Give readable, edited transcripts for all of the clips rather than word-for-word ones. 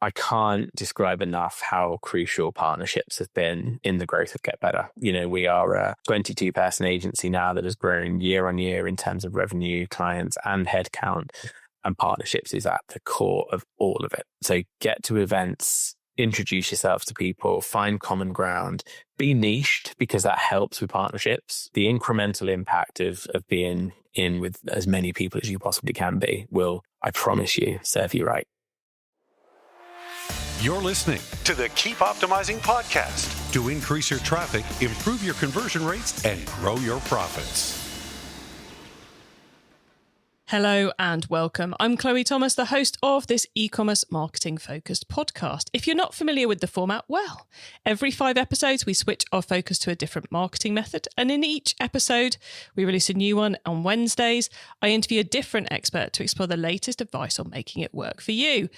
I can't describe enough how crucial partnerships have been in the growth of Get Better. We are a 22-person agency now that has grown year on year in terms of revenue, clients, and headcount. And partnerships is at the core of all of it. So get to events, introduce yourself to people, find common ground, be niched, because that helps with partnerships. The incremental impact of being in with as many people as you possibly can be will, I promise you, serve you right. You're listening to the Keep Optimizing podcast to increase your traffic, improve your conversion rates, and grow your profits. Hello and welcome. I'm Chloe Thomas, the host of this e-commerce marketing focused podcast. If you're not familiar with the format, well, every 5 episodes we switch our focus to a different marketing method, and in each episode we release a new one on Wednesdays. I interview a different expert to explore the latest advice on making it work for you.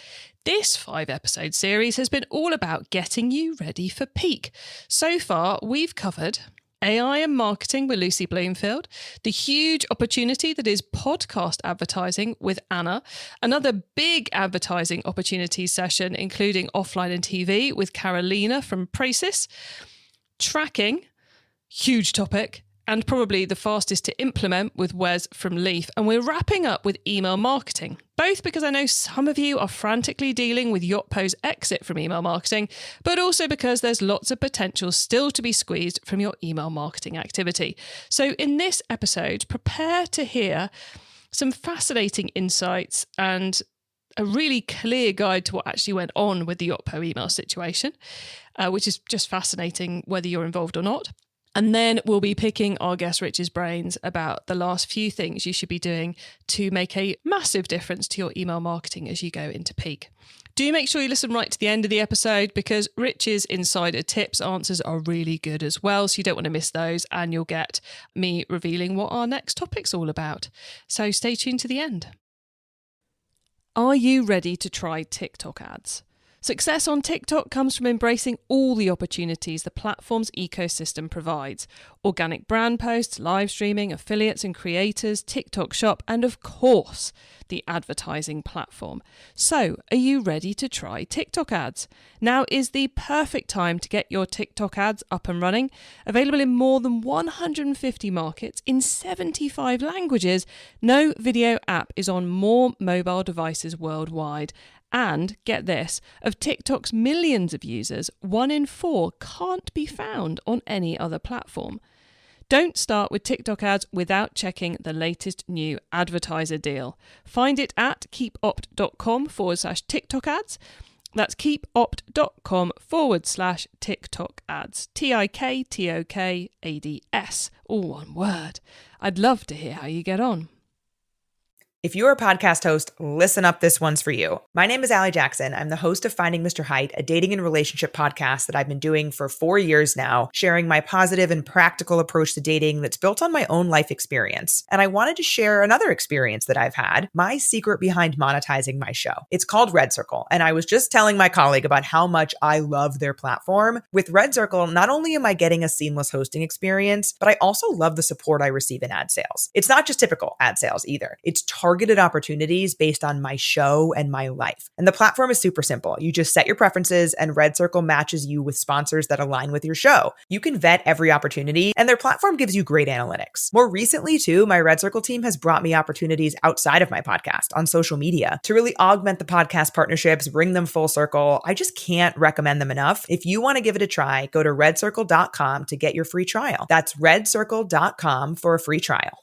This 5-episode series has been all about getting you ready for peak. So far, we've covered AI and marketing with Lucy Bloomfield, the huge opportunity that is podcast advertising with Anna, another big advertising opportunities session, including offline and TV with Carolina from Praxis, tracking, huge topic, and probably the fastest to implement with Wes from Leaf. And we're wrapping up with email marketing, both because I know some of you are frantically dealing with Yotpo's exit from email marketing, but also because there's lots of potential still to be squeezed from your email marketing activity. So in this episode, prepare to hear some fascinating insights and a really clear guide to what actually went on with the Yotpo email situation, which is just fascinating whether you're involved or not. And then we'll be picking our guest Rich's brains about the last few things you should be doing to make a massive difference to your email marketing as you go into peak. Do make sure you listen right to the end of the episode, because Rich's insider tips answers are really good as well. So you don't want to miss those, and you'll get me revealing what our next topic's all about. So stay tuned to the end. Are you ready to try TikTok ads? Success on TikTok comes from embracing all the opportunities the platform's ecosystem provides. Organic brand posts, live streaming, affiliates and creators, TikTok Shop, and of course, the advertising platform. So, are you ready to try TikTok ads? Now is the perfect time to get your TikTok ads up and running. Available in more than 150 markets in 75 languages, no video app is on more mobile devices worldwide. And get this, of TikTok's millions of users, 1 in 4 can't be found on any other platform. Don't start with TikTok ads without checking the latest new advertiser deal. Find it at keepopt.com/TikTok ads. That's keepopt.com/TikTok ads. TikTokads. All one word. I'd love to hear how you get on. If you're a podcast host, listen up, this one's for you. My name is Allie Jackson. I'm the host of Finding Mr. Height, a dating and relationship podcast that I've been doing for 4 years now, sharing my positive and practical approach to dating that's built on my own life experience. And I wanted to share another experience that I've had, my secret behind monetizing my show. It's called Red Circle, and I was just telling my colleague about how much I love their platform. With Red Circle, not only am I getting a seamless hosting experience, but I also love the support I receive in ad sales. It's not just typical ad sales either. It's targeted opportunities based on my show and my life. And the platform is super simple. You just set your preferences and Red Circle matches you with sponsors that align with your show. You can vet every opportunity and their platform gives you great analytics. More recently too, my Red Circle team has brought me opportunities outside of my podcast on social media to really augment the podcast partnerships, bring them full circle. I just can't recommend them enough. If you want to give it a try, go to redcircle.com to get your free trial. That's redcircle.com for a free trial.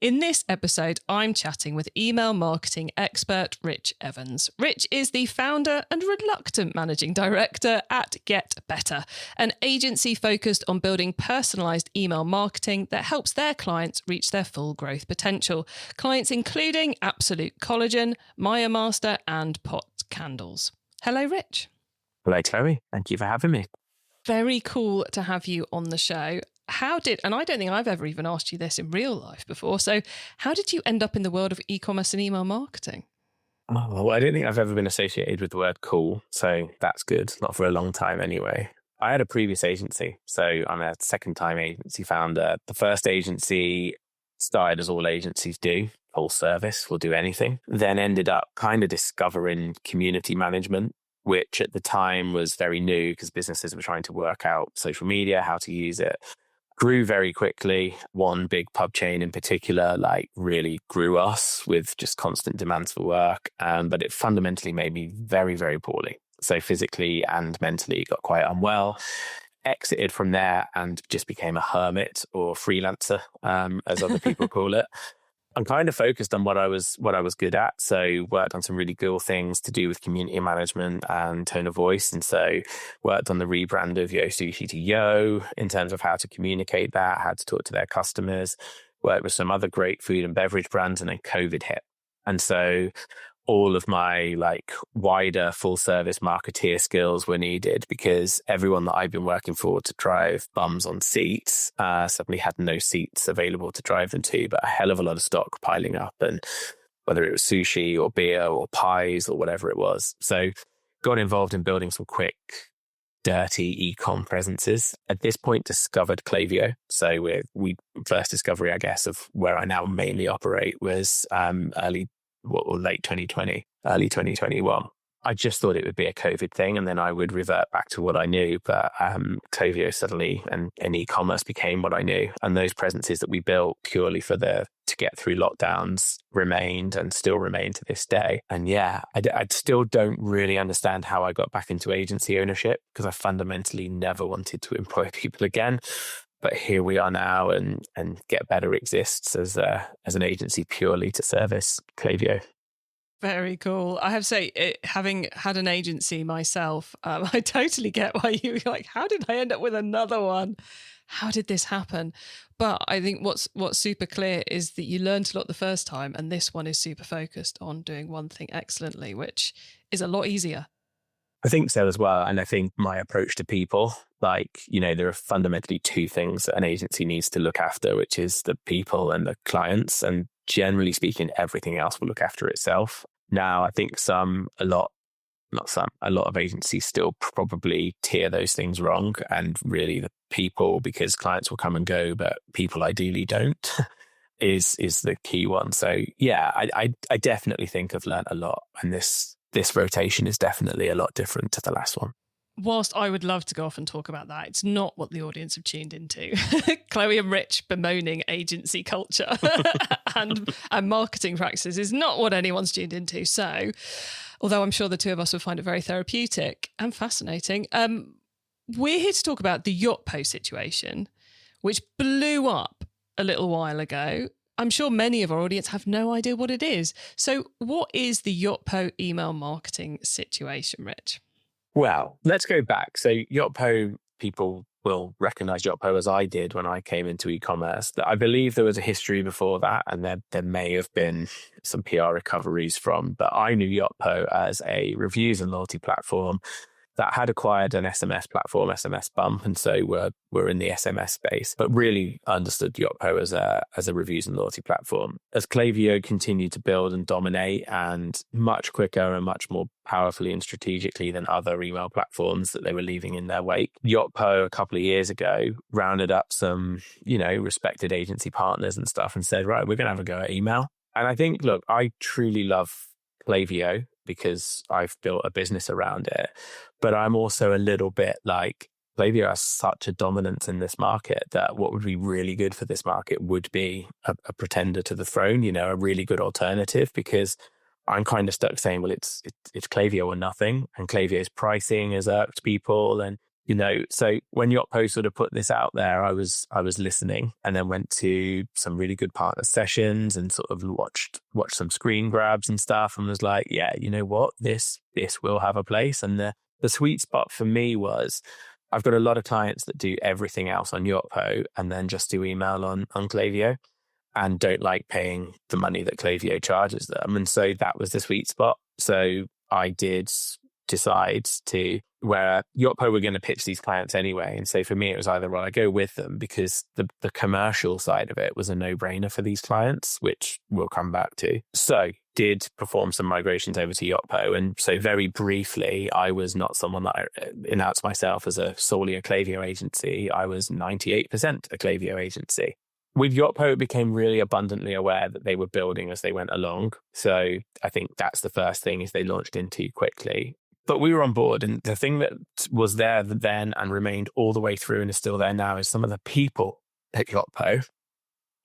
In this episode, I'm chatting with email marketing expert Rich Evans. Rich is the founder and reluctant managing director at Get Better, an agency focused on building personalized email marketing that helps their clients reach their full growth potential. Clients including Absolute Collagen, Maya Master, and Pot Candles. Hello, Rich. Hello, Chloe. Thank you for having me. Very cool to have you on the show. And I don't think I've ever even asked you this in real life before, so how did you end up in the world of e-commerce and email marketing? Oh, well, I don't think I've ever been associated with the word cool, so that's good. Not for a long time anyway. I had a previous agency, so I'm a second-time agency founder. The first agency started as all agencies do, full service, we'll do anything. Then ended up kind of discovering community management, which at the time was very new because businesses were trying to work out social media, how to use it. Grew very quickly. One big pub chain in particular, really grew us with just constant demands for work. But it fundamentally made me very, very poorly. So physically and mentally got quite unwell. Exited from there and just became a hermit or freelancer, as other people call it. I'm kind of focused on what I was good at. So worked on some really cool things to do with community management and tone of voice. And so worked on the rebrand of Yo Sushi to Yo in terms of how to communicate that, how to talk to their customers. Worked with some other great food and beverage brands, and then COVID hit. And so all of my wider full service marketeer skills were needed because everyone that I've been working for to drive bums on seats suddenly had no seats available to drive them to, but a hell of a lot of stock piling up, and whether it was sushi or beer or pies or whatever it was. So got involved in building some quick, dirty e-com presences. At this point, discovered Klaviyo. So we first discovery, I guess, of where I now mainly operate was late 2020, early 2021. I just thought it would be a COVID thing and then I would revert back to what I knew. But Klaviyo suddenly and e-commerce became what I knew. And those presences that we built purely to get through lockdowns remained and still remain to this day. And yeah, I still don't really understand how I got back into agency ownership because I fundamentally never wanted to employ people again. But here we are now, and Get Better exists as an agency purely to service Klaviyo. Very cool. I have to say, having had an agency myself, I totally get why you were like, how did I end up with another one? How did this happen? But I think what's super clear is that you learned a lot the first time, and this one is super focused on doing one thing excellently, which is a lot easier. I think so as well. And I think my approach to people, there are fundamentally two things that an agency needs to look after, which is the people and the clients. And generally speaking, everything else will look after itself. Now, I think a lot of agencies still probably tier those things wrong. And really the people, because clients will come and go, but people ideally don't, is the key one. So yeah, I definitely think I've learned a lot. And this rotation is definitely a lot different to the last one. Whilst I would love to go off and talk about that, it's not what the audience have tuned into. Chloe and Rich bemoaning agency culture and marketing practices is not what anyone's tuned into. So, although I'm sure the two of us will find it very therapeutic and fascinating, we're here to talk about the Yotpo situation, which blew up a little while ago. I'm sure many of our audience have no idea what it is. So what is the Yotpo email marketing situation, Rich? Well, let's go back. So Yotpo, people will recognize Yotpo as I did when I came into e-commerce. I believe there was a history before that, and there may have been some PR recoveries from, but I knew Yotpo as a reviews and loyalty platform that had acquired an SMS platform, SMS Bump, and so we're in the SMS space, but really understood Yotpo as a reviews and loyalty platform. As Klaviyo continued to build and dominate, and much quicker and much more powerfully and strategically than other email platforms that they were leaving in their wake, Yotpo a couple of years ago rounded up some, respected agency partners and stuff and said, right, we're going to have a go at email. And I think, look, I truly love Klaviyo because I've built a business around it. But I'm also a little bit like, Klaviyo has such a dominance in this market that what would be really good for this market would be a pretender to the throne, a really good alternative, because I'm kind of stuck saying, well, it's Klaviyo or nothing. And Klaviyo's pricing has irked people. And, so when Yotpo sort of put this out there, I was listening, and then went to some really good partner sessions and sort of watched some screen grabs and stuff, and was like, yeah, you know what, this will have a place. And the sweet spot for me was, I've got a lot of clients that do everything else on Yotpo and then just do email on Klaviyo and don't like paying the money that Klaviyo charges them. And so that was the sweet spot. So I did decide where Yotpo were going to pitch these clients anyway. And so for me, it was either, well, I go with them because the commercial side of it was a no-brainer for these clients, which we'll come back to. So did perform some migrations over to Yotpo. And so very briefly, I was not someone that I announced myself as solely a Klaviyo agency. I was 98% a Klaviyo agency. With Yotpo, it became really abundantly aware that they were building as they went along. So I think that's the first thing, is they launched in too quickly. But we were on board. And the thing that was there then and remained all the way through and is still there now is some of the people at Yotpo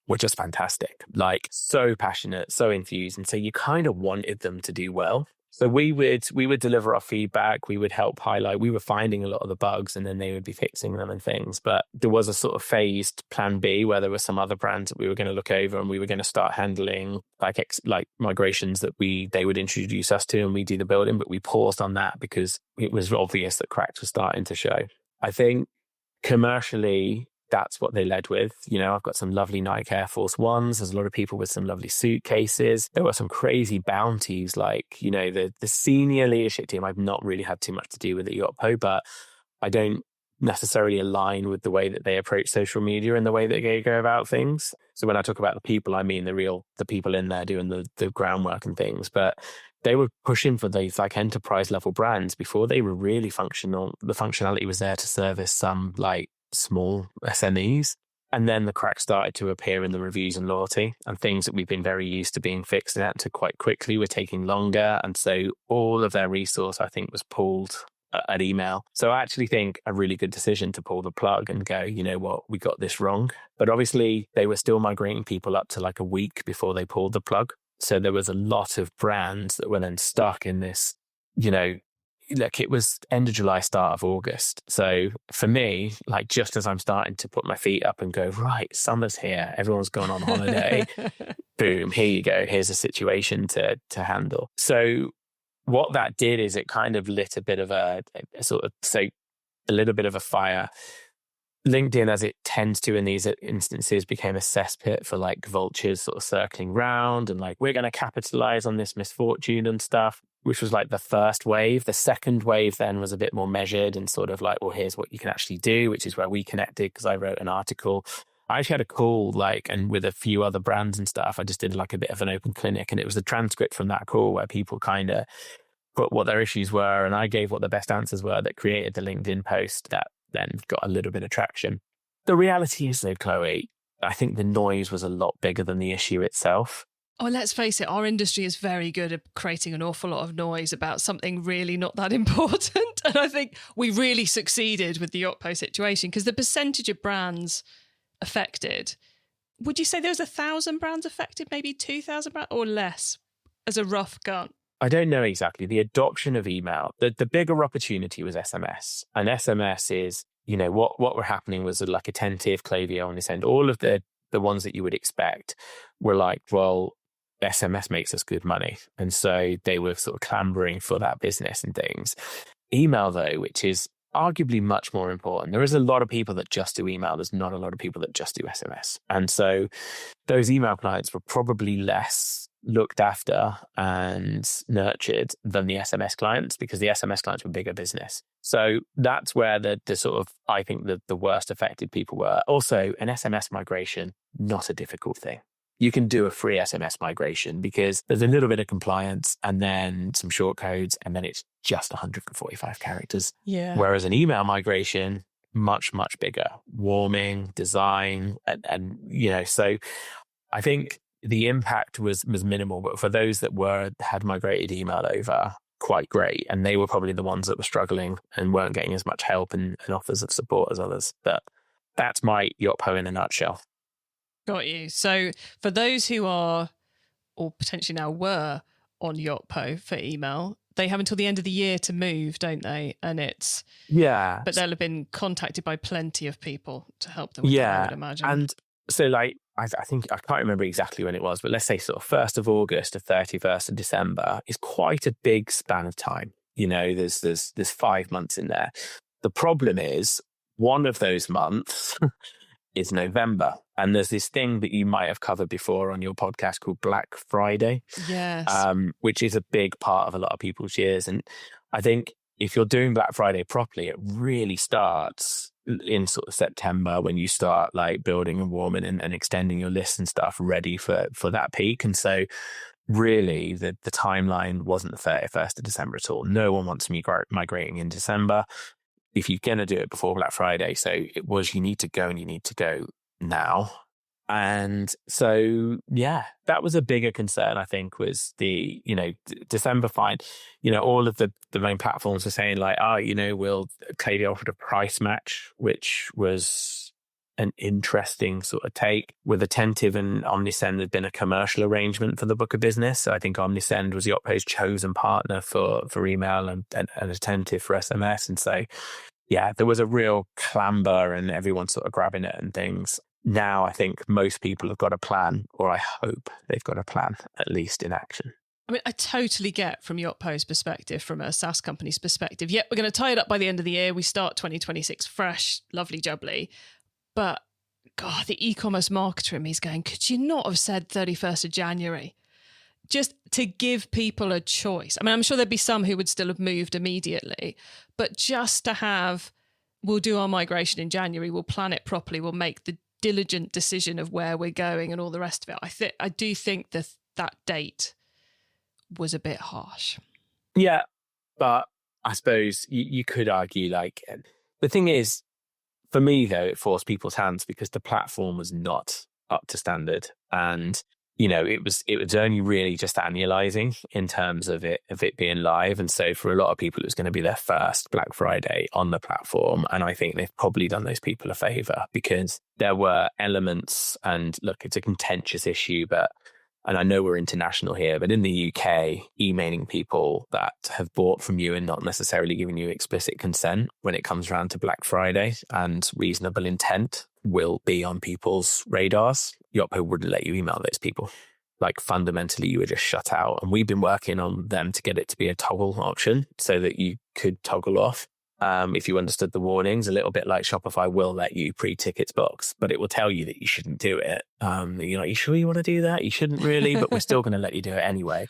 were just fantastic, like so passionate, so enthused. And so you kind of wanted them to do well. So we would deliver our feedback, we would help highlight, we were finding a lot of the bugs and then they would be fixing them and things. But there was a sort of phased plan B where there were some other brands that we were going to look over and we were going to start handling like migrations that they would introduce us to and we do the building. But we paused on that because it was obvious that cracks were starting to show. I think commercially, that's what they led with. I've got some lovely Nike Air Force Ones. There's a lot of people with some lovely suitcases. There were some crazy bounties, like, the senior leadership team. I've not really had too much to do with at Yotpo, but I don't necessarily align with the way that they approach social media and the way that they go about things. So when I talk about the people, I mean the people in there doing the groundwork and things. But they were pushing for these like enterprise level brands before they were really functional. The functionality was there to service some like small SMEs. And then the cracks started to appear in the reviews and loyalty, and things that we've been very used to being fixed and to quite quickly were taking longer. And so all of their resource, I think, was pulled at email. So I actually think a really good decision to pull the plug and go, you know what, we got this wrong. But obviously they were still migrating people up to like a week before they pulled the plug. So there was a lot of brands that were then stuck in this, look, it was end of July, start of August. So for me, like just as I'm starting to put my feet up and go, right, summer's here, everyone's gone on holiday, boom, here you go, here's a situation to handle. So what that did is it kind of lit a bit of a little bit of a fire. LinkedIn, as it tends to in these instances, became a cesspit for like vultures sort of circling round and like, we're going to capitalize on this misfortune and stuff, which was like the first wave. The second wave then was a bit more measured and sort of like, well, here's what you can actually do, which is where we connected because I wrote an article. I actually had a call and with a few other brands and stuff, I just did like a bit of an open clinic, and it was the transcript from that call where people kind of put what their issues were and I gave what the best answers were that created the LinkedIn post that then got a little bit of traction. The reality is though, Chloe, I think the noise was a lot bigger than the issue itself. Oh, let's face it, our industry is very good at creating an awful lot of noise about something really not that important. And I think we really succeeded with the Yotpo situation because the percentage of brands affected, would you say there was 1,000 brands affected, maybe 2,000 brands or less as a rough gun? I don't know exactly. The adoption of email, the bigger opportunity was SMS. And SMS is, what were happening was like attentive Klaviyo on this end. All of the ones that you would expect were like, well, SMS makes us good money. And so they were sort of clamoring for that business and things. Email, though, which is arguably much more important. There is a lot of people that just do email. There's not a lot of people that just do SMS. And so those email clients were probably less looked after and nurtured than the SMS clients because the SMS clients were bigger business. So that's where the sort of, I think the worst affected people were. Also, an SMS migration, not a difficult thing. You can do a free SMS migration because there's a little bit of compliance and then some short codes and then it's just 145 characters. Yeah. Whereas an email migration, much, much bigger, warming, design, and so I think the impact was minimal, but for those that had migrated email over, quite great. And they were probably the ones that were struggling and weren't getting as much help and offers of support as others. But that's my Yotpo in a nutshell. Got you. So for those who are, or potentially now were, on Yotpo for email, they have until the end of the year to move, don't they? And it's... Yeah. But they'll have been contacted by plenty of people to help them with that, I would imagine. And so like, I think, I can't remember exactly when it was, but let's say sort of 1st of August to 31st of December is quite a big span of time. There's 5 months in there. The problem is one of those months is November. And there's this thing that you might have covered before on your podcast called Black Friday. Yes. Which is a big part of a lot of people's years. And I think if you're doing Black Friday properly, it really starts in sort of September when you start like building and warming and extending your lists and stuff ready for that peak. And so really the timeline wasn't the 31st of December at all. No one wants me migrating in December. If you're going to do it before Black Friday, so it was, you need to go now. And so, yeah, that was a bigger concern, I think, was the, December fine. All of the main platforms were saying like, we'll Klaviyo offered a price match, which was an interesting sort of take. With Attentive and Omnisend had been a commercial arrangement for the book of business. So I think Omnisend was Yotpo's chosen partner for email and Attentive for SMS. And so, yeah, there was a real clamber and everyone sort of grabbing it and things. Now I think most people have got a plan, or I hope they've got a plan, at least in action. I mean, I totally get from Yotpo's perspective, from a SaaS company's perspective. Yep, we're going to tie it up by the end of the year. We start 2026 fresh, lovely jubbly. But God, the e-commerce marketer in me is going, could you not have said 31st of January? Just to give people a choice. I mean, I'm sure there'd be some who would still have moved immediately, but just to have, we'll do our migration in January, we'll plan it properly, we'll make the diligent decision of where we're going and all the rest of it. I do think that date was a bit harsh. Yeah, but I suppose you could argue, like, the thing is, for me though, it forced people's hands because the platform was not up to standard, and it was only really just annualizing in terms of it being live. And so for a lot of people, it was going to be their first Black Friday on the platform. And I think they've probably done those people a favor, because there were elements, and look, it's a contentious issue, and I know we're international here, but in the UK, emailing people that have bought from you and not necessarily giving you explicit consent when it comes around to Black Friday and reasonable intent will be on people's radars. Yotpo wouldn't let you email those people. Like, fundamentally, you were just shut out. And we've been working on them to get it to be a toggle option so that you could toggle off if you understood the warnings, a little bit like Shopify will let you pre-tickets box, but it will tell you that you shouldn't do it. You're like, you sure you want to do that? You shouldn't really, but we're still going to let you do it anyway.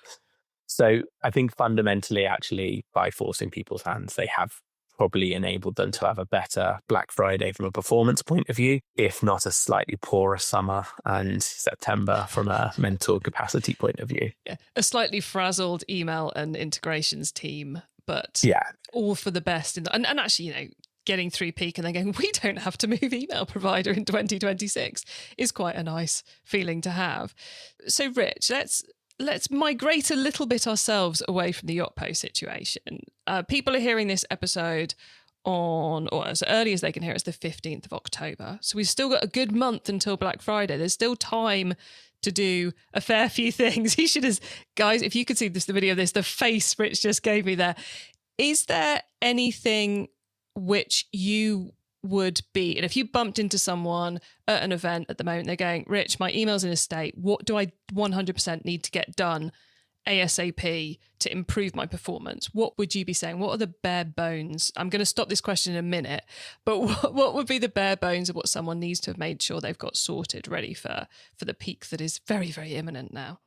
So I think fundamentally, actually, by forcing people's hands, they have probably enabled them to have a better Black Friday from a performance point of view, if not a slightly poorer summer and September from a mental capacity point of view. Yeah, a slightly frazzled email and integrations team, but yeah, all for the best. And actually, getting through peak and then going, we don't have to move email provider in 2026 is quite a nice feeling to have. So Rich, let's migrate a little bit ourselves away from the Yotpo situation. People are hearing this episode or as early as they can hear, it's the 15th of October. So we've still got a good month until Black Friday. There's still time to do a fair few things. He should have, guys, if you could see the video of this, the face Rich just gave me there. Is there anything which you would be, and if you bumped into someone at an event at the moment, they're going, Rich, my email's in a state, what do I 100% need to get done ASAP to improve my performance? What would you be saying? What are the bare bones? I'm going to stop this question in a minute, but what would be the bare bones of what someone needs to have made sure they've got sorted, ready for the peak that is very, very imminent now?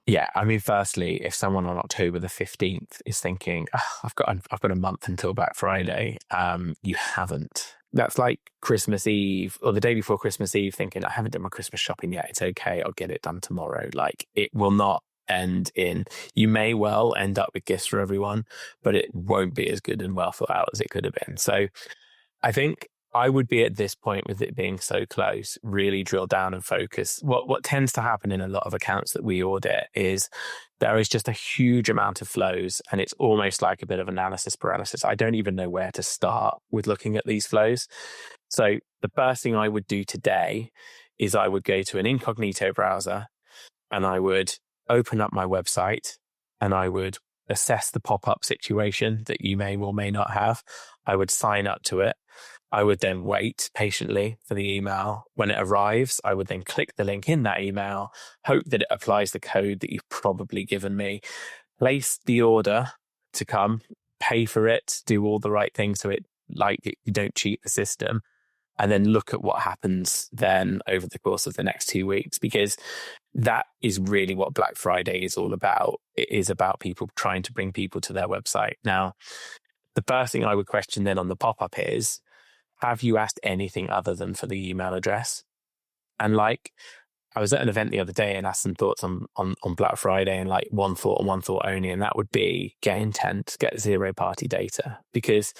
Yeah, I mean, firstly, if someone on October the 15th is thinking, I've got a month until Black Friday, you haven't. That's like Christmas Eve or the day before Christmas Eve thinking, I haven't done my Christmas shopping yet. It's okay. I'll get it done tomorrow. Like, it will not end in, you may well end up with gifts for everyone, but it won't be as good and well thought out as it could have been. So I think I would be at this point, with it being so close, really drill down and focus. What tends to happen in a lot of accounts that we audit is there is just a huge amount of flows, and it's almost like a bit of analysis paralysis. I don't even know where to start with looking at these flows. So the first thing I would do today is I would go to an incognito browser and I would open up my website and I would assess the pop-up situation that you may or may not have. I would sign up to it. I would then wait patiently for the email. When it arrives, I would then click the link in that email, hope that it applies the code that you've probably given me, place the order to come, pay for it, do all the right things so you don't cheat the system, and then look at what happens then over the course of the next 2 weeks, because that is really what Black Friday is all about. It is about people trying to bring people to their website. Now, the first thing I would question then on the pop-up is, have you asked anything other than for the email address? And I was at an event the other day and asked some thoughts on Black Friday, and one thought and one thought only, and that would be get intent, get zero party data, because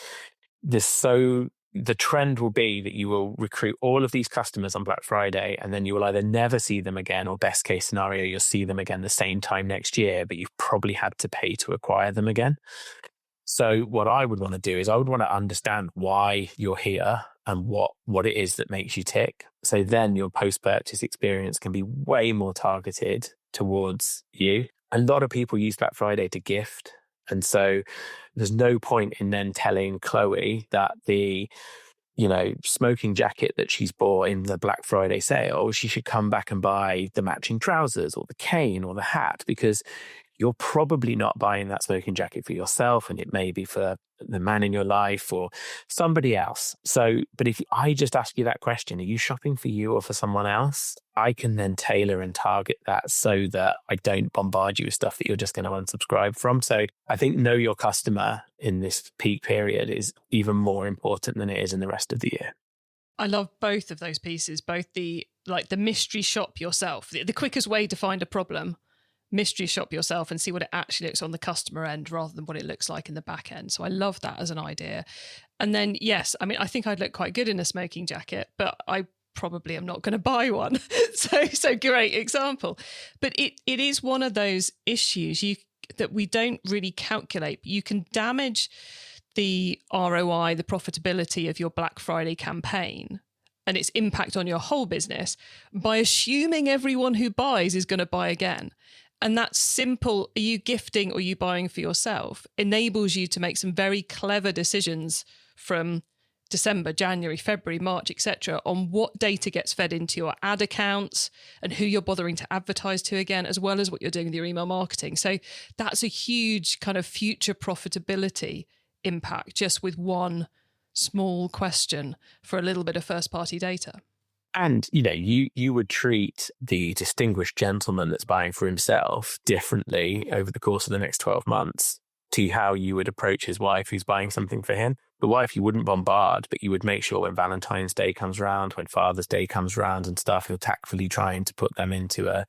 there's so the trend will be that you will recruit all of these customers on Black Friday, and then you will either never see them again, or best case scenario, you'll see them again the same time next year, but you've probably had to pay to acquire them again. So what I would want to do is I would want to understand why you're here and what it is that makes you tick. So then your post-purchase experience can be way more targeted towards you. A lot of people use Black Friday to gift. And so there's no point in then telling Chloe that the, smoking jacket that she's bought in the Black Friday sale, she should come back and buy the matching trousers or the cane or the hat, because you're probably not buying that smoking jacket for yourself, and it may be for the man in your life or somebody else. So, but if I just ask you that question, are you shopping for you or for someone else? I can then tailor and target that so that I don't bombard you with stuff that you're just going to unsubscribe from. So I think know your customer in this peak period is even more important than it is in the rest of the year. I love both of those pieces, both the mystery shop yourself, the quickest way to find a problem. Mystery shop yourself and see what it actually looks on the customer end rather than what it looks like in the back end. So I love that as an idea. And then, yes, I think I'd look quite good in a smoking jacket, but I probably am not going to buy one. So great example. But it is one of those issues that we don't really calculate. You can damage the ROI, the profitability of your Black Friday campaign and its impact on your whole business by assuming everyone who buys is going to buy again. And that simple, are you gifting or are you buying for yourself, enables you to make some very clever decisions from December, January, February, March, etc., on what data gets fed into your ad accounts and who you're bothering to advertise to again, as well as what you're doing with your email marketing. So that's a huge kind of future profitability impact just with one small question for a little bit of first-party data. And, you would treat the distinguished gentleman that's buying for himself differently over the course of the next 12 months to how you would approach his wife who's buying something for him. The wife you wouldn't bombard, but you would make sure when Valentine's Day comes around, when Father's Day comes around and stuff, you're tactfully trying to put them into a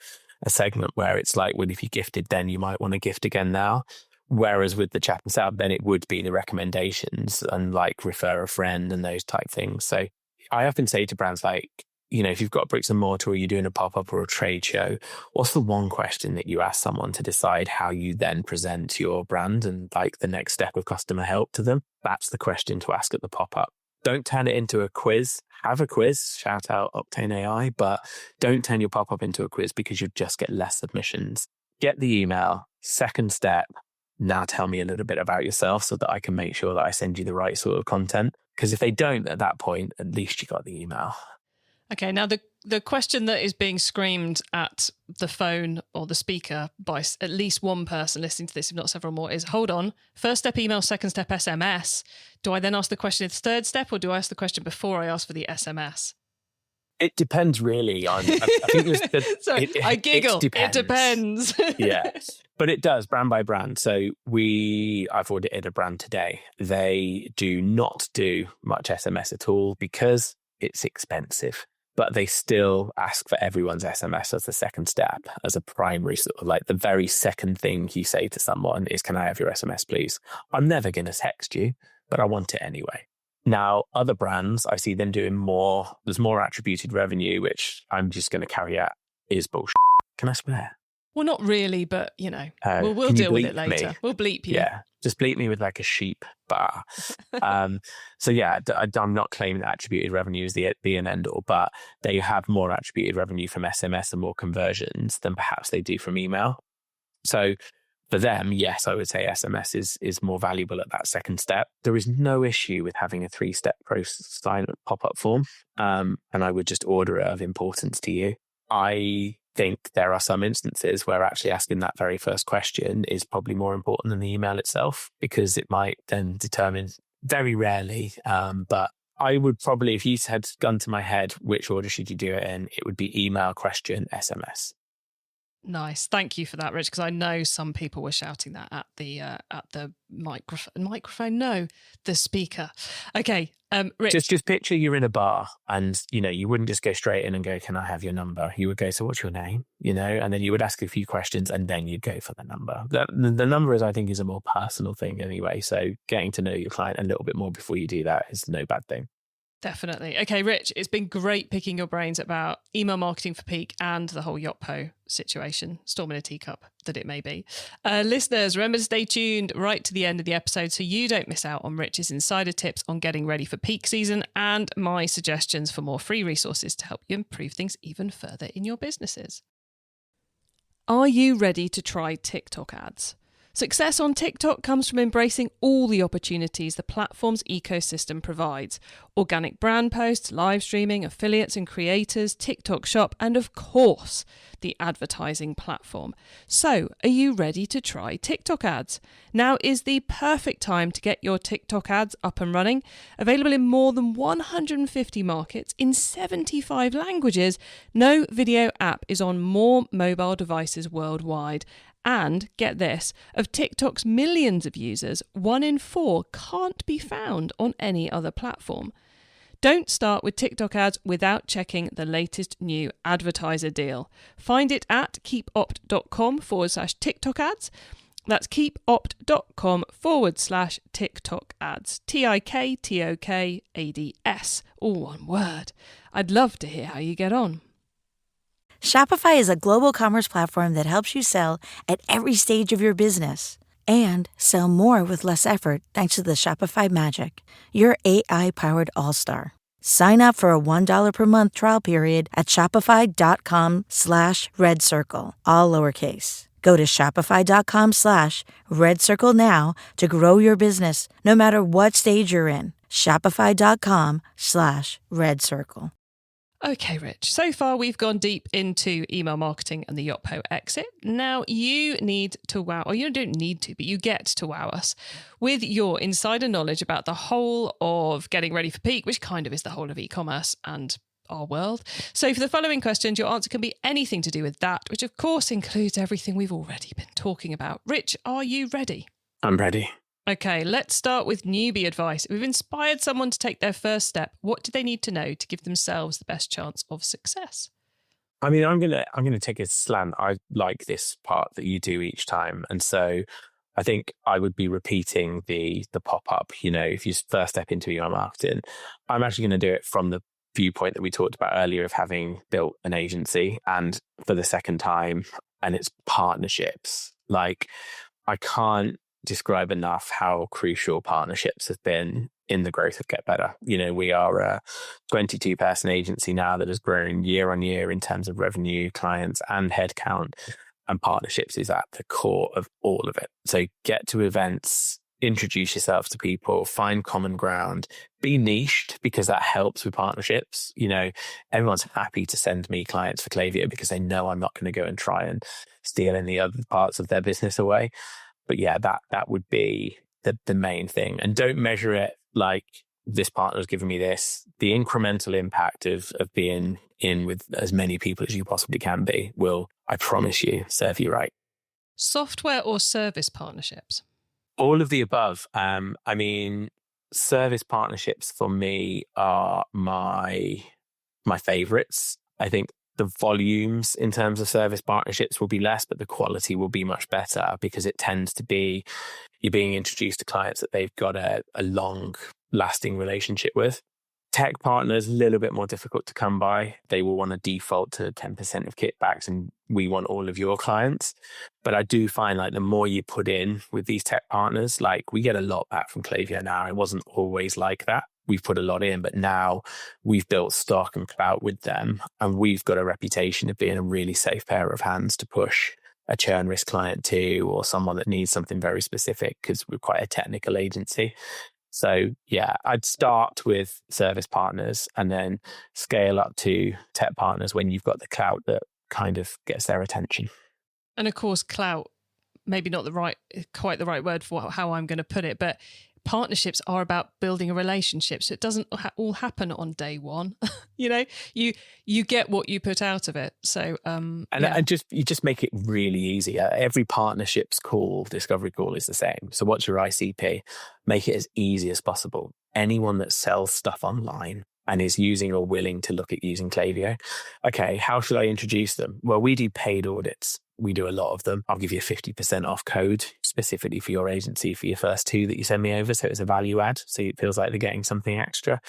segment where it's like, well, if you gifted then, you might want to gift again now. Whereas with the Chat and Sell, then it would be the recommendations and like refer a friend and those type things. So I often say to brands like, if you've got bricks and mortar or you're doing a pop-up or a trade show, what's the one question that you ask someone to decide how you then present your brand and like the next step of customer help to them? That's the question to ask at the pop-up. Don't turn it into a quiz. Have a quiz, shout out Octane AI, but don't turn your pop-up into a quiz because you'll just get less submissions. Get the email. Second step, now tell me a little bit about yourself so that I can make sure that I send you the right sort of content. Because if they don't at that point, at least you got the email. Okay, now the question that is being screamed at the phone or the speaker by at least one person listening to this, if not several more, is, hold on, first step email, second step SMS. Do I then ask the question in the third step, or do I ask the question before I ask for the SMS? It depends really on, I think Sorry, I giggle. It depends. Yeah, but it does brand by brand. So I've audited a brand today. They do not do much SMS at all because it's expensive. But they still ask for everyone's SMS as the second step, as a primary sort of like the very second thing you say to someone is, can I have your SMS, please? I'm never going to text you, but I want it anyway. Now, other brands, I see them doing more. There's more attributed revenue, which I'm just going to carry out is bullshit. Can I swear? Well, not really, but, we'll deal with it later. Me? We'll bleep you. Yeah, just bleep me with like a sheep bar. So yeah, I'm not claiming that attributed revenue is the be and end all, but they have more attributed revenue from SMS and more conversions than perhaps they do from email. So for them, yes, I would say SMS is more valuable at that second step. There is no issue with having a 3-step process pop-up form, and I would just order it of importance to you. I think there are some instances where actually asking that very first question is probably more important than the email itself, because it might then determine, very rarely, but I would probably, if you had gun to my head, which order should you do it in, it would be email, question, SMS. Nice. Thank you for that, Rich, because I know some people were shouting that at the microphone. No, the speaker. Okay, Rich. Just picture you're in a bar and, you wouldn't just go straight in and go, can I have your number? You would go, so what's your name? And then you would ask a few questions and then you'd go for the number. The number I think is a more personal thing anyway. So getting to know your client a little bit more before you do that is no bad thing. Definitely. Okay, Rich, it's been great picking your brains about email marketing for peak and the whole Yotpo situation, storm in a teacup that it may be. Listeners, remember to stay tuned right to the end of the episode so you don't miss out on Rich's insider tips on getting ready for peak season and my suggestions for more free resources to help you improve things even further in your businesses. Are you ready to try TikTok ads? Success on TikTok comes from embracing all the opportunities the platform's ecosystem provides. Organic brand posts, live streaming, affiliates and creators, TikTok Shop, and of course, the advertising platform. So, are you ready to try TikTok ads? Now is the perfect time to get your TikTok ads up and running. Available in more than 150 markets in 75 languages, no video app is on more mobile devices worldwide. And, get this, of TikTok's millions of users, 1 in 4 can't be found on any other platform. Don't start with TikTok ads without checking the latest new advertiser deal. Find it at keepopt.com/TikTok ads. That's keepopt.com/TikTok ads. TikTokads. All one word. I'd love to hear how you get on. Shopify is a global commerce platform that helps you sell at every stage of your business and sell more with less effort thanks to the Shopify Magic, your AI-powered all-star. Sign up for a $1 per month trial period at shopify.com/redcircle, all lowercase. Go to shopify.com/redcircle now to grow your business no matter what stage you're in. Shopify.com/redcircle. Okay, Rich. So far, we've gone deep into email marketing and the Yotpo exit. Now, you need to wow, or you don't need to, but you get to wow us with your insider knowledge about the whole of getting ready for peak, which kind of is the whole of e-commerce and our world. So for the following questions, your answer can be anything to do with that, which of course includes everything we've already been talking about. Rich, are you ready? I'm ready. Okay, let's start with newbie advice. If we've inspired someone to take their first step, what do they need to know to give themselves the best chance of success? I mean, I'm gonna take a slant. I like this part that you do each time, and so I think I would be repeating the pop-up. You know, if you first step into email marketing, I'm actually going to do it from the viewpoint that we talked about earlier of having built an agency, and for the second time, and it's partnerships. Like, I can't describe enough how crucial partnerships have been in the growth of Get Better. You know, we are a 22-person agency now that has grown year on year in terms of revenue, clients, and headcount. And partnerships is at the core of all of it. So get to events, introduce yourself to people, find common ground, be niched, because that helps with partnerships. You know, everyone's happy to send me clients for Klaviyo because they know I'm not going to go and try and steal any other parts of their business away. But yeah, that would be the main thing. And don't measure it like this partner's giving me this. The incremental impact of being in with as many people as you possibly can be will, I promise you, serve you right. Software or service partnerships? All of the above. I mean, service partnerships for me are my favorites. I think the volumes in terms of service partnerships will be less, but the quality will be much better because it tends to be you're being introduced to clients that they've got a long lasting relationship with. Tech partners, a little bit more difficult to come by. They will want to default to 10% of kickbacks and we want all of your clients. But I do find like the more you put in with these tech partners, like we get a lot back from Klaviyo now. It wasn't always like that. We've put a lot in, but now we've built stock and clout with them. And we've got a reputation of being a really safe pair of hands to push a churn risk client to, or someone that needs something very specific because we're quite a technical agency. So yeah, I'd start with service partners and then scale up to tech partners when you've got the clout that kind of gets their attention. And of course, clout, maybe not quite the right word for how I'm going to put it, but partnerships are about building a relationship. So it doesn't all happen on day one. You know, you get what you put out of it. So you just make it really easy. Every partnerships discovery call is the same. So what's your ICP? Make it as easy as possible. Anyone that sells stuff online and is using or willing to look at using Klaviyo. Okay, how should I introduce them? Well, we do paid audits. We do a lot of them. I'll give you a 50% off code specifically for your agency for your first 2 that you send me over. So it's a value add. So it feels like they're getting something extra.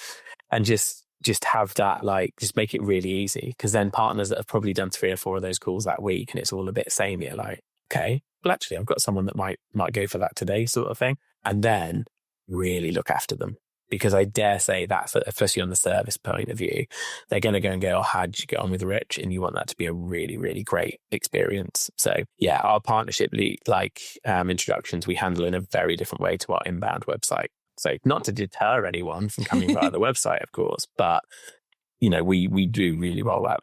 and just have that, like, just make it really easy. Because then partners that have probably done 3 or 4 of those calls that week and it's all a bit samey, you're like, okay, well, actually, I've got someone that might go for that today, sort of thing. And then really look after them. Because I dare say that, especially on the service point of view, they're going to go and go, oh, how did you get on with Rich? And you want that to be a really, really great experience. So yeah, our partnership introductions, we handle in a very different way to our inbound website. So not to deter anyone from coming via the website, of course, but we do really roll out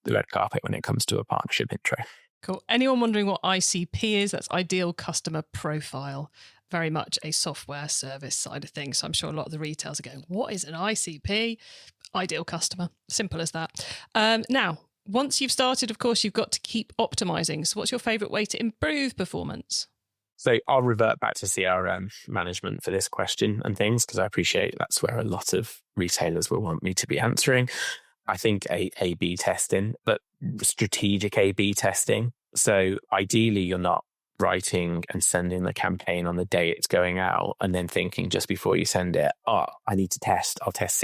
the red carpet when it comes to a partnership intro. Cool. Anyone wondering what ICP is? That's Ideal Customer Profile. Very much a software service side of things. So I'm sure a lot of the retailers are going, what is an ICP? Ideal customer. Simple as that. Now, once you've started, of course, you've got to keep optimizing. So what's your favorite way to improve performance? So I'll revert back to CRM management for this question and things, because I appreciate that's where a lot of retailers will want me to be answering. I think A/B testing, but strategic A/B testing. So ideally, you're not writing and sending the campaign on the day it's going out and then thinking just before you send it, I need to test. I'll test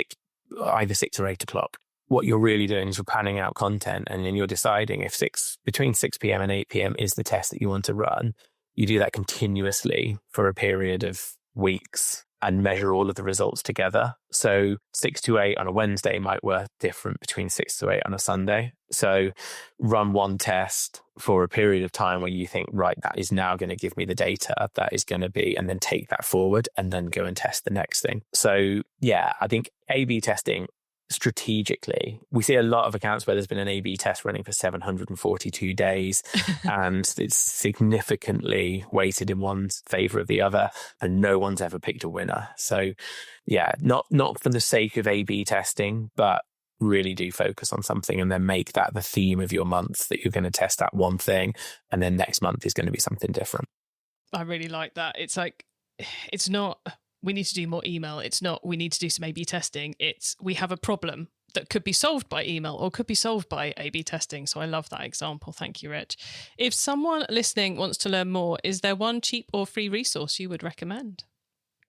either 6 or 8 o'clock. What you're really doing is you're planning out content, and then you're deciding if between 6 p.m. and 8 p.m. is the test that you want to run. You do that continuously for a period of weeks and measure all of the results together. So 6 to 8 on a Wednesday might work different between 6 to 8 on a Sunday. So run one test for a period of time where you think, right, that is now going to give me the data that is going to be, and then take that forward and then go and test the next thing. So yeah, I think A/B testing strategically, we see a lot of accounts where there's been an A/B test running for 742 days and it's significantly weighted in one's favor of the other, and no one's ever picked a winner. So yeah, not for the sake of A/B testing, but really do focus on something and then make that the theme of your month, that you're going to test that one thing and then next month is going to be something different. I really like that. It's like, it's not we need to do more email. It's not we need to do some A/B testing. It's we have a problem that could be solved by email or could be solved by A/B testing. So I love that example. Thank you, Rich. If someone listening wants to learn more, is there one cheap or free resource you would recommend?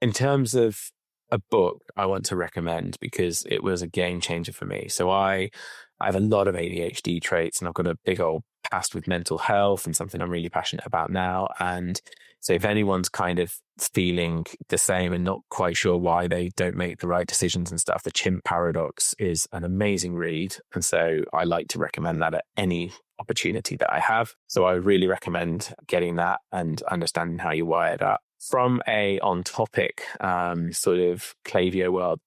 In terms of a book, I want to recommend, because it was a game changer for me. So I have a lot of ADHD traits, and I've got a big old past with mental health and something I'm really passionate about now. And so if anyone's kind of feeling the same and not quite sure why they don't make the right decisions and stuff, The Chimp Paradox is an amazing read. And so I like to recommend that at any opportunity that I have. So I really recommend getting that and understanding how you're wired up. From a on-topic sort of Klaviyo world,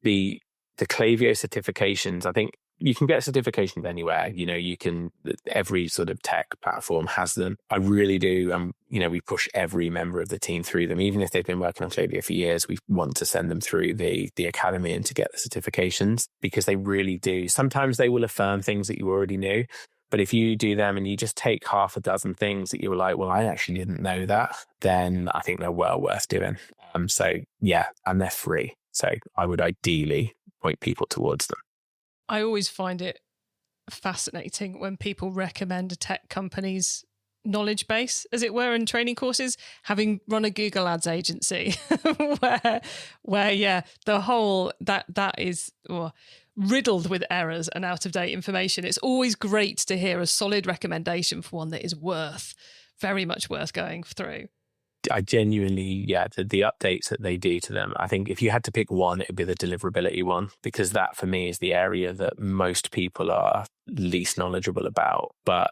the Klaviyo certifications, I think you can get certifications anywhere. You can, every sort of tech platform has them. I really do. We push every member of the team through them. Even if they've been working on Klaviyo for years, we want to send them through the academy and to get the certifications, because they really do. Sometimes they will affirm things that you already knew. But if you do them and you just take half a dozen things that you were like, well, I actually didn't know that, then I think they're well worth doing. So yeah, and they're free. So I would ideally point people towards them. I always find it fascinating when people recommend a tech company's knowledge base, as it were, in training courses, having run a Google Ads agency where yeah, the whole that is riddled with errors and out-of-date information. It's always great to hear a solid recommendation for one that is very much worth going through. I genuinely, the updates that they do to them, I think if you had to pick one, it would be the deliverability one, because that for me is the area that most people are least knowledgeable about. But,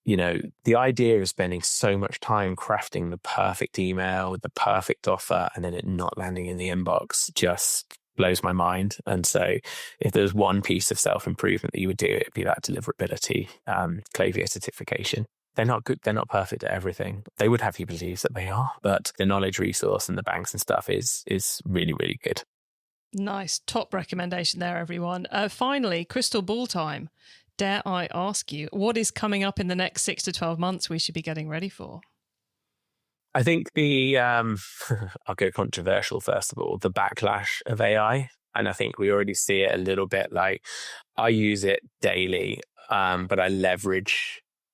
the idea of spending so much time crafting the perfect email with the perfect offer and then it not landing in the inbox just blows my mind. And so if there's one piece of self-improvement that you would do, it'd be that deliverability Klaviyo certification. They're not good. They're not perfect at everything. They would have you believe that they are, but the knowledge resource and the banks and stuff is really, really good. Nice. Top recommendation there, everyone. Finally, crystal ball time. Dare I ask you, what is coming up in the next 6 to 12 months we should be getting ready for? I think I'll go controversial first of all, the backlash of AI. And I think we already see it a little bit. Like, I use it daily, but I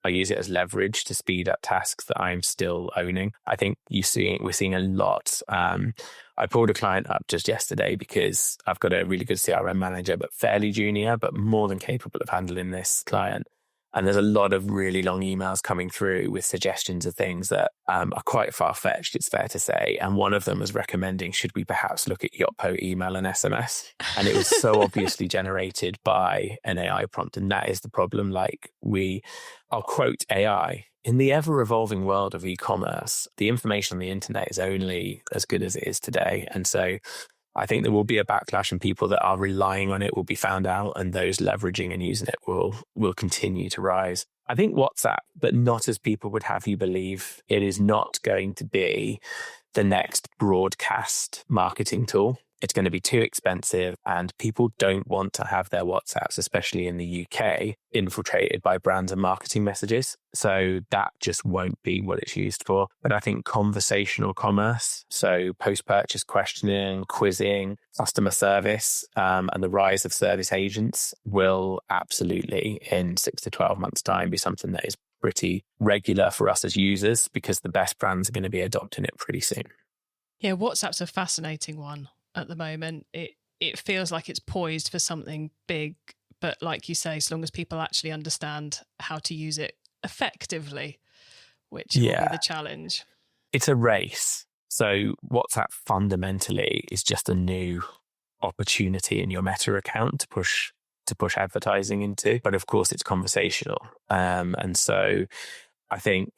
use it as leverage to speed up tasks that I'm still owning. I think we're seeing a lot. I I pulled a client up just yesterday because I've got a really good CRM manager, but fairly junior, but more than capable of handling this client. And there's a lot of really long emails coming through with suggestions of things that are quite far-fetched, it's fair to say. And one of them was recommending, should we perhaps look at Yotpo email and SMS? And it was so obviously generated by an AI prompt. And that is the problem. I'll quote AI. In the ever-evolving world of e-commerce, the information on the internet is only as good as it is today. And so I think there will be a backlash, and people that are relying on it will be found out, and those leveraging and using it will continue to rise. I think WhatsApp, but not as people would have you believe. It is not going to be the next broadcast marketing tool. It's going to be too expensive, and people don't want to have their WhatsApps, especially in the UK, infiltrated by brands and marketing messages. So that just won't be what it's used for. But I think conversational commerce, so post-purchase questioning, quizzing, customer service, and the rise of service agents will absolutely, in 6 to 12 months' time, be something that is pretty regular for us as users, because the best brands are going to be adopting it pretty soon. Yeah, WhatsApp's a fascinating one. At the moment, it feels like it's poised for something big, but like you say, as long as people actually understand how to use it effectively, which will be the challenge. It's a race. So WhatsApp fundamentally is just a new opportunity in your Meta account to push advertising into, but of course it's conversational. And so I think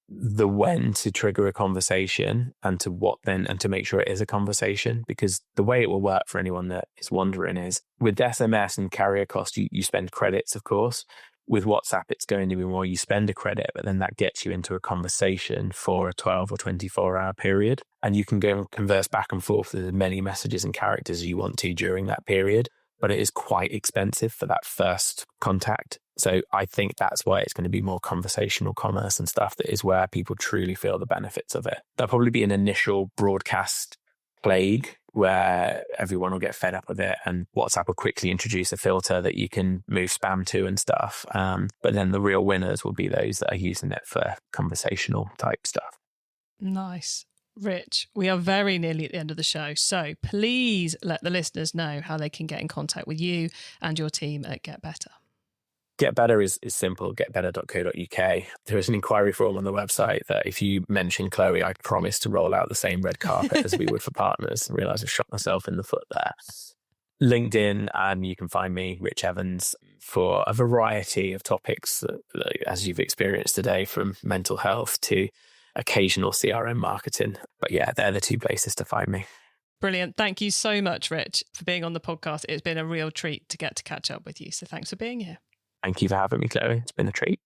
the when to trigger a conversation and to what then, and to make sure it is a conversation, because the way it will work for anyone that is wondering is with SMS and carrier cost, you spend credits, of course. With WhatsApp, it's going to be more you spend a credit, but then that gets you into a conversation for a 12 or 24-hour period. And you can go and converse back and forth with as many messages and characters as you want to during that period. But it is quite expensive for that first contact. So I think that's why it's going to be more conversational commerce and stuff that is where people truly feel the benefits of it. There'll probably be an initial broadcast plague where everyone will get fed up with it, and WhatsApp will quickly introduce a filter that you can move spam to and stuff. But then the real winners will be those that are using it for conversational type stuff. Nice. Rich, we are very nearly at the end of the show, so please let the listeners know how they can get in contact with you and your team at Get Better. Get Better is simple, getbetter.co.uk. There is an inquiry form on the website that if you mention Chloe, I promise to roll out the same red carpet as we would for partners. I realise I've shot myself in the foot there. LinkedIn, and you can find me, Rich Evans, for a variety of topics, as you've experienced today, from mental health to occasional CRM marketing. But yeah, they're the two places to find me. Brilliant. Thank you so much, Rich, for being on the podcast. It's been a real treat to get to catch up with you. So thanks for being here. Thank you for having me, Chloe. It's been a treat.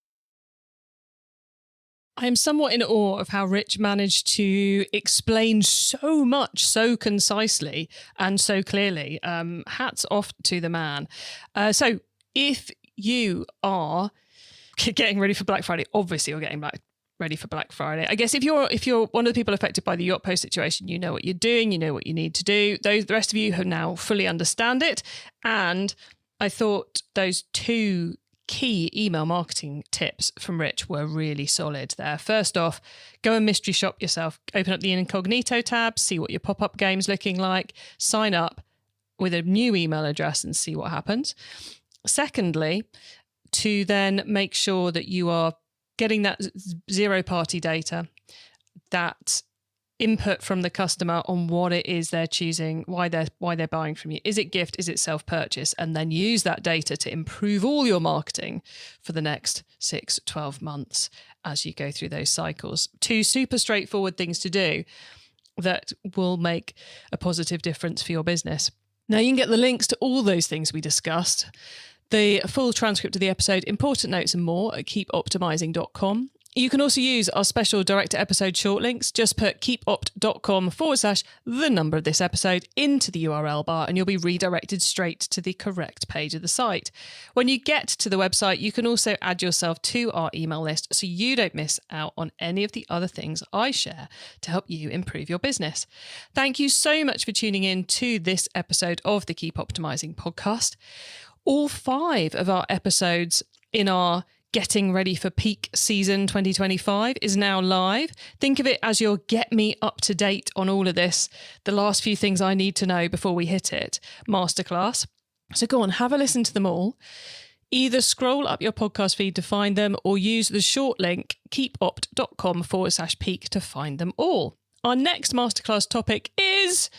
I am somewhat in awe of how Rich managed to explain so much so concisely and so clearly. Hats off to the man. So if you are getting ready for Black Friday, obviously you're getting ready for Black Friday. I guess if you're one of the people affected by the Yotpo situation, you know what you're doing, you know what you need to do. The rest of you have now fully understand it. And I thought those two key email marketing tips from Rich were really solid there. First off, go and mystery shop yourself. Open up the incognito tab, see what your pop-up game's looking like, sign up with a new email address and see what happens. Secondly, to then make sure that you are getting that zero-party data, that input from the customer on what it is they're choosing, why they're buying from you. Is it gift? Is it self-purchase? And then use that data to improve all your marketing for the next 6, 12 months as you go through those cycles. Two super straightforward things to do that will make a positive difference for your business. Now, you can get the links to all those things we discussed, the full transcript of the episode, important notes and more at keepoptimizing.com. You can also use our special direct to episode short links. Just put keepopt.com/the number of this episode into the URL bar and you'll be redirected straight to the correct page of the site. When you get to the website, you can also add yourself to our email list so you don't miss out on any of the other things I share to help you improve your business. Thank you so much for tuning in to this episode of the Keep Optimizing podcast. All 5 of our episodes in our Getting Ready for Peak Season 2025 is now live. Think of it as your get me up to date on all of this, the last few things I need to know before we hit it, masterclass. So go on, have a listen to them all. Either scroll up your podcast feed to find them or use the short link keepopt.com/peak to find them all. Our next masterclass topic is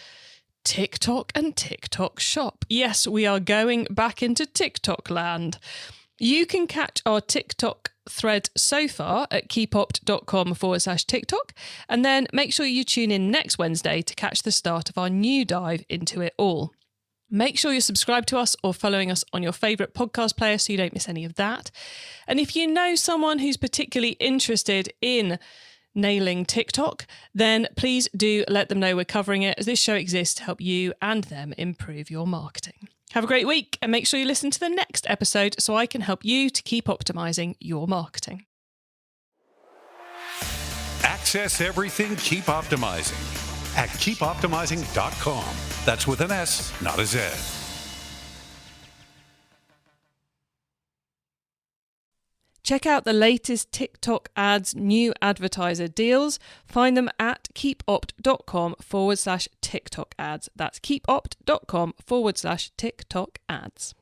TikTok and TikTok Shop. Yes, we are going back into TikTok land. You can catch our TikTok thread so far at keepopt.com/TikTok, and then make sure you tune in next Wednesday to catch the start of our new dive into it all. Make sure you're subscribed to us or following us on your favourite podcast player so you don't miss any of that. And if you know someone who's particularly interested in nailing TikTok, then please do let them know we're covering it, as this show exists to help you and them improve your marketing. Have a great week and make sure you listen to the next episode so I can help you to keep optimizing your marketing. Access everything Keep Optimizing at keepoptimizing.com. That's with an S, not a Z. Check out the latest TikTok ads new advertiser deals. Find them at keepopt.com/TikTok ads. That's keepopt.com/TikTok ads.